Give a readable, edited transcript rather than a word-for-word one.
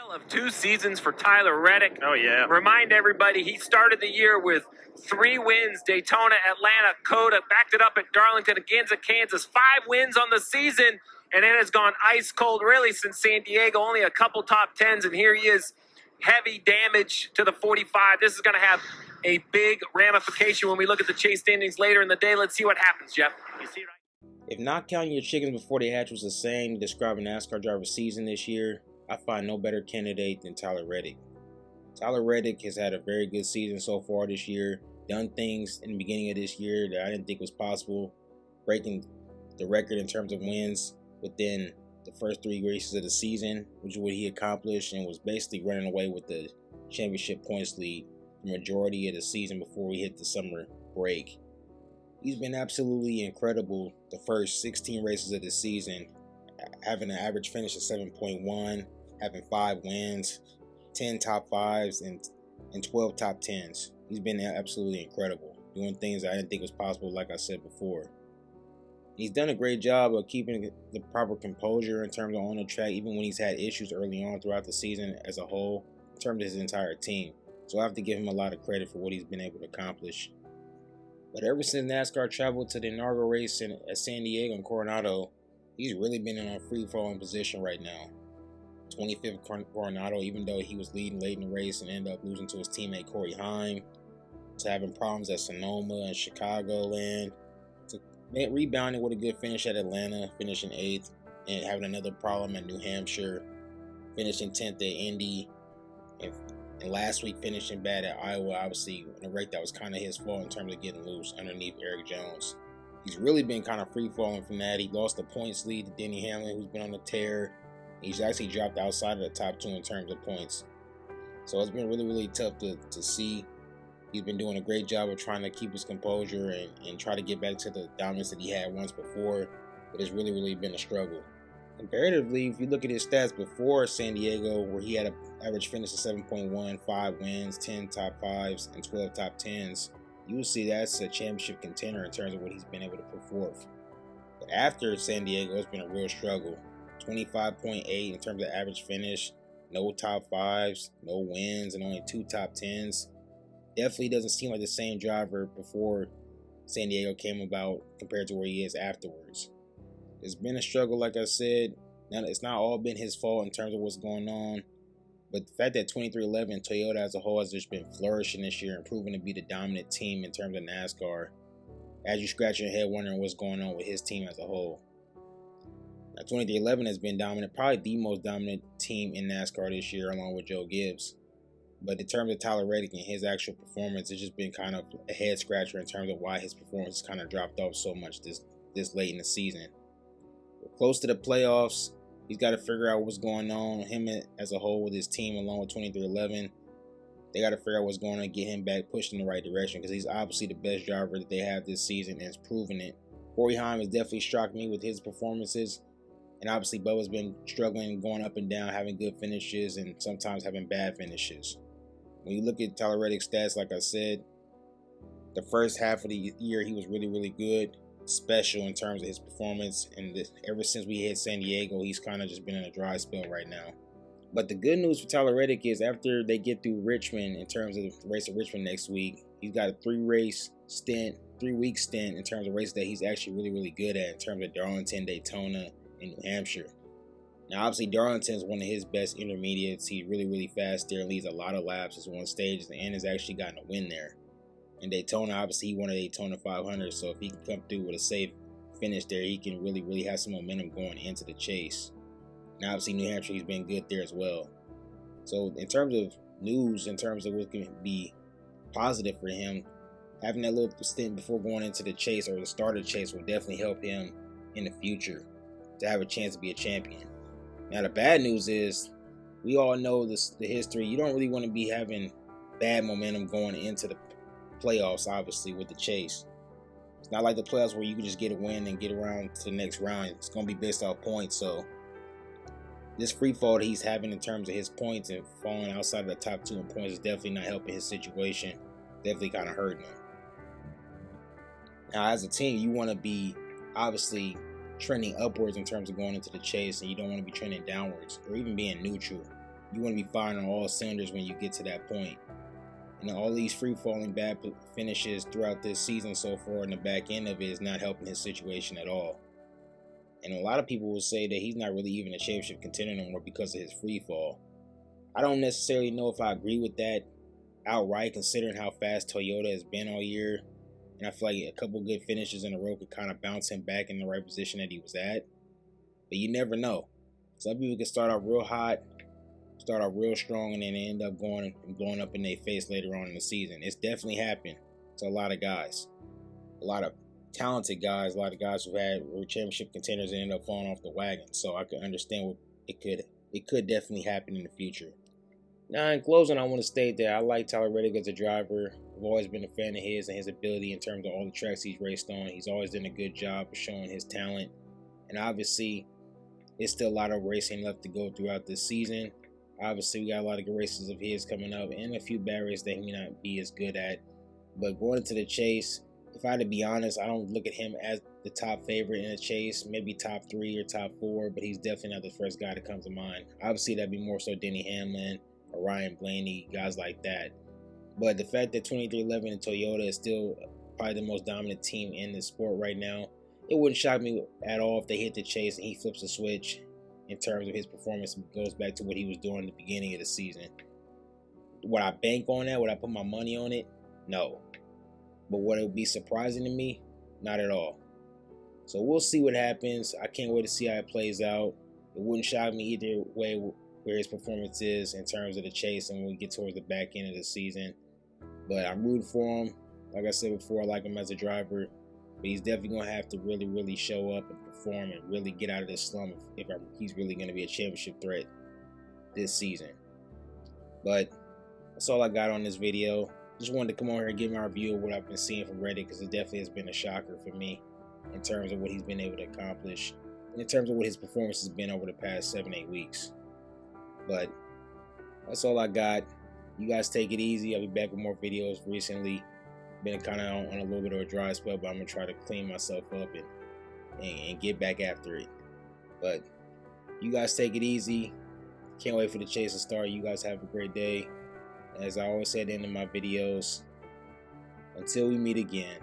Of 2 seasons for Tyler Reddick. Oh, yeah. Remind everybody, he started the year with 3 wins, Daytona, Atlanta, Coda, backed it up at Darlington, against Kansas, 5 wins on the season, and it has gone ice cold really since San Diego, only a couple top 10s, and here he is, heavy damage to the 45. This is going to have a big ramification when we look at the chase standings later in the day. Let's see what happens, Jeff. You see, right? If not counting your chickens before they hatch was the same to describe a NASCAR driver's season this year, I find no better candidate than Tyler Reddick. Tyler Reddick has had a very good season so far this year, done things in the beginning of this year that I didn't think was possible, breaking the record in terms of wins within the first 3 races of the season, which is what he accomplished, and was basically running away with the championship points lead the majority of the season before we hit the summer break. He's been absolutely incredible the first 16 races of the season, having an average finish of 7.1, having 5 wins, 10 top 5s, and 12 top 10s. He's been absolutely incredible, doing things I didn't think was possible, like I said before. He's done a great job of keeping the proper composure in terms of on the track, even when he's had issues early on throughout the season as a whole, in terms of his entire team. So I have to give him a lot of credit for what he's been able to accomplish. But ever since NASCAR traveled to the inaugural race at San Diego and Coronado, he's really been in a free-falling position right now. 25th Coronado, even though he was leading late in the race and ended up losing to his teammate Corey Heim, to having problems at Sonoma and Chicagoland, to rebounding with a good finish at Atlanta, finishing 8th, and having another problem at New Hampshire, finishing 10th at Indy, and last week finishing bad at Iowa, obviously in a wreck that was kind of his fault in terms of getting loose underneath Eric Jones. He's really been kind of free-falling from that. He lost the points lead to Denny Hamlin, who's been on the tear. He's actually dropped outside of the top 2 in terms of points. So it's been really, really tough to see. He's been doing a great job of trying to keep his composure and try to get back to the dominance that he had once before, but it's really, really been a struggle. Comparatively, if you look at his stats before San Diego, where he had an average finish of 7.1, 5 wins, 10 top 5s, and 12 top 10s, you will see that's a championship contender in terms of what he's been able to put forth. But after San Diego, it's been a real struggle. 25.8 in terms of average finish, no top 5s, no wins, and only 2 top 10s. Definitely doesn't seem like the same driver before San Diego came about compared to where he is afterwards. It's been a struggle, like I said. Now, it's not all been his fault in terms of what's going on, but the fact that 2311 Toyota as a whole has just been flourishing this year and proving to be the dominant team in terms of NASCAR, as you scratch your head wondering what's going on with his team as a whole. Now, 2311 has been dominant, probably the most dominant team in NASCAR this year, along with Joe Gibbs. But in terms of Tyler Reddick and his actual performance, it's just been kind of a head scratcher in terms of why his performance has kind of dropped off so much this late in the season. We're close to the playoffs. He's got to figure out what's going on, him as a whole with his team along with 2311. They got to figure out what's going on to get him back pushed in the right direction, because he's obviously the best driver that they have this season and has proven it. Corey Heim has definitely shocked me with his performances. And obviously Bubba's been struggling, going up and down, having good finishes and sometimes having bad finishes. When you look at Tyler Reddick's stats, like I said, the first half of the year he was really, really good, special in terms of his performance. And ever since we hit San Diego, he's kind of just been in a dry spell right now. But the good news for Tyler Reddick is after they get through Richmond, in terms of the race at Richmond next week, he's got a 3-week stint in terms of races that he's actually really, really good at in terms of Darlington, Daytona, and New Hampshire. Now, obviously, Darlington is one of his best intermediates. He's really, really fast there, leads a lot of laps. Has won stages and has actually gotten a win there. In Daytona, obviously, he won a Daytona 500, so if he can come through with a safe finish there, he can really, really have some momentum going into the chase. And obviously, New Hampshire, he's been good there as well. So, in terms of news, in terms of what can be positive for him, having that little stint before going into the chase or the start of the chase will definitely help him in the future to have a chance to be a champion. Now, the bad news is, we all know the history. You don't really want to be having bad momentum going into the playoffs, obviously, with the chase. It's not like the playoffs where you can just get a win and get around to the next round. It's going to be based off points. So this free fall that he's having in terms of his points and falling outside of the top 2 in points is definitely not helping his situation. Definitely kind of hurting him. Now, as a team, you want to be obviously trending upwards in terms of going into the chase, and you don't want to be trending downwards or even being neutral. you want to be firing on all cylinders when you get to that point. And all these free-falling bad finishes throughout this season so far, and the back end of it is not helping his situation at all. And a lot of people will say that he's not really even a championship contender no more because of his free fall. I don't necessarily know if I agree with that outright, considering how fast Toyota has been all year. And I feel like a couple good finishes in a row could kind of bounce him back in the right position that he was at. But you never know. Some people can start out real hot, start out real strong, and then end up going and blowing up in their face later on in the season. It's definitely happened to a lot of guys. A lot of talented guys, a lot of guys who were championship contenders and ended up falling off the wagon. So I can understand what it could definitely happen in the future. Now, in closing, I want to state that I like Tyler Reddick as a driver. I've always been a fan of his and his ability in terms of all the tracks he's raced on. He's always done a good job of showing his talent. And obviously, there's still a lot of racing left to go throughout this season. Obviously, we got a lot of good races of his coming up and a few bad races that he may not be as good at. But going into the chase, if I had to be honest, I don't look at him as the top favorite in the chase. Maybe top 3 or top 4, but he's definitely not the first guy that comes to mind. Obviously, that'd be more so Denny Hamlin or Ryan Blaney, guys like that. But the fact that 2311 and Toyota is still probably the most dominant team in the sport right now, it wouldn't shock me at all if they hit the chase and he flips a switch in terms of his performance and goes back to what he was doing at the beginning of the season. Would I bank on that? Would I put my money on it? No. But would it be surprising to me? Not at all. So we'll see what happens. I can't wait to see how it plays out. It wouldn't shock me either way where his performance is in terms of the chase and when we get towards the back end of the season. But I'm rooting for him. Like I said before, I like him as a driver. But he's definitely going to have to really, really show up and perform and really get out of this slump if he's really going to be a championship threat this season. But that's all I got on this video. Just wanted to come on here and give my review of what I've been seeing from Reddick, because it definitely has been a shocker for me in terms of what he's been able to accomplish and in terms of what his performance has been over the past 7-8 weeks. But that's all I got. You guys take it easy. I'll be back with more videos. Recently been kind of on a little bit of a dry spell, but I'm going to try to clean myself up and get back after it. But you guys take it easy. Can't wait for the chase to start. You guys have a great day. As I always say at the end of my videos, until we meet again,